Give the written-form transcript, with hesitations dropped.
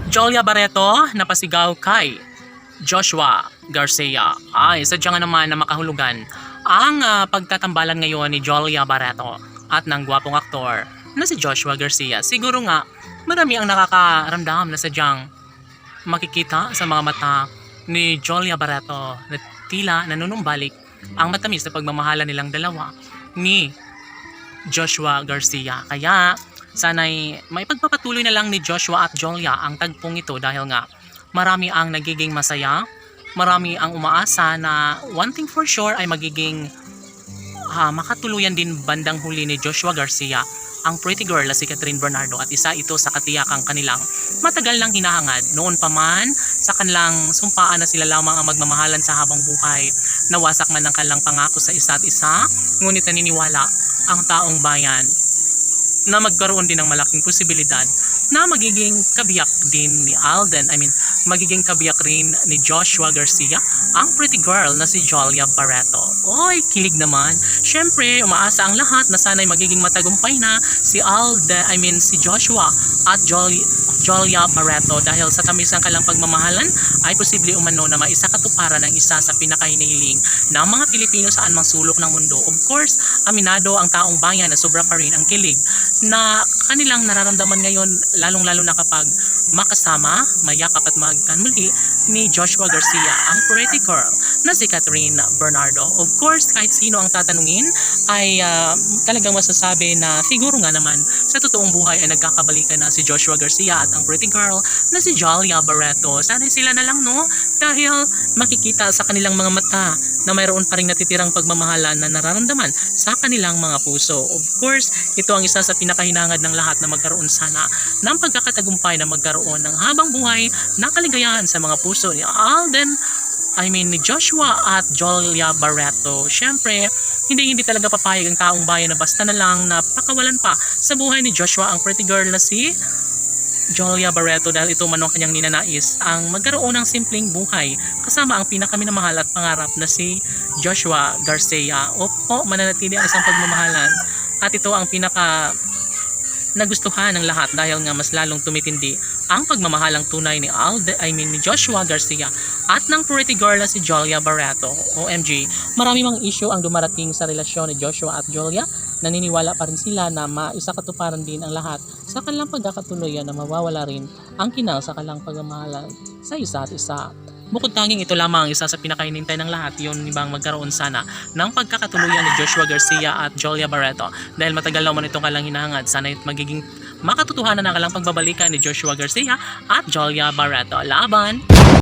Jolia Barreto napasigaw kay Joshua Garcia. Ay, sadya nga naman na makahulugan ang pagtatambalan ngayon ni Jolia Barreto at ng gwapong aktor na si Joshua Garcia. Siguro nga marami ang nakakaramdam na sadyang makikita sa mga mata ni Jolia Barreto na tila nanunumbalik ang matamis na pagmamahala nilang dalawa ni Joshua Garcia. Kaya sana'y may pagpapatuloy na lang ni Joshua at Jolia ang tagpong ito dahil nga marami ang nagiging masaya, marami ang umaasa na one thing for sure ay magiging makatuluyan din bandang huli ni Joshua Garcia ang pretty girl na si Catherine Bernardo, at isa ito sa katiyakang kanilang matagal nang hinahangad. Noon pa man sa kanilang sumpaan na sila lamang ang magmamahalan sa habang buhay, nawasak man ang kanilang pangako sa isa't isa, ngunit naniniwala ang taong bayan na magkaroon din ng malaking posibilidad na magiging kabiyak din ni magiging kabiyak rin ni Joshua Garcia ang pretty girl na si Jolia Barreto. Oy, kilig naman. Syempre, umaasa ang lahat na sana'y magiging matagumpay na si Joshua at Jolia Barreto dahil sa tamis ng kanilang pagmamahalan ay posible umano na maisakatuparan ng isa sa pinakahinihiling ng mga Pilipino saan mang sulok ng mundo. Of course, aminado ang taong bayan na sobra pa rin ang kilig na kanilang nararamdaman ngayon, lalong-lalo na kapag makasama, mayakap at magkanmuli ni Joshua Garcia ang pretty girl na si Catherine Bernardo. Of course, kahit sino ang tatanungin ay talagang masasabi na siguro nga naman sa totoong buhay ay nagkakabalikan na si Joshua Garcia at ang pretty girl na si Jolia Barreto. Sana sila na lang, no? Dahil makikita sa kanilang mga mata na mayroon pa rin natitirang pagmamahalan na nararamdaman sa kanilang mga puso. Of course, ito ang isa sa pinakahinangad ng lahat na magkaroon sana ng pagkakatagumpay na magkaroon ng habang buhay na kaligayahan sa mga puso ni Joshua at Jolia Barreto. Syempre, hindi talaga papayag ang taong bayan na basta na lang na pakawalan pa sa buhay ni Joshua ang pretty girl na si Jolia Barreto dahil ito man ang kanyang ninanais ang magkaroon ng simpleng buhay kasama ang pinakaminamahal at pangarap na si Joshua Garcia. Opo, mananatili ang isang pagmamahalan at ito ang pinaka nagustuhan ng lahat dahil nga mas lalong tumitindi ang pagmamahalang tunay ni Joshua Garcia at ng pretty girl na si Jolia Barreto. OMG, marami mang issue ang dumarating sa relasyon ni Joshua at Jolia. Naniniwala pa rin sila na maisakatuparan din ang lahat sa kanilang pagkakatuluyan na mawawala rin ang kinang sa kanilang pagmamahalan sa isa't isa. Bukod tanging ito lamang isa sa pinakahinintay ng lahat, yun bang magkaroon sana ng pagkakatuluyan ni Joshua Garcia at Jolia Barreto dahil matagal naman itong kalang hinahangad. Sana magiging makatotohanan ang kalang pagbabalikan ni Joshua Garcia at Jolia Barreto. Laban!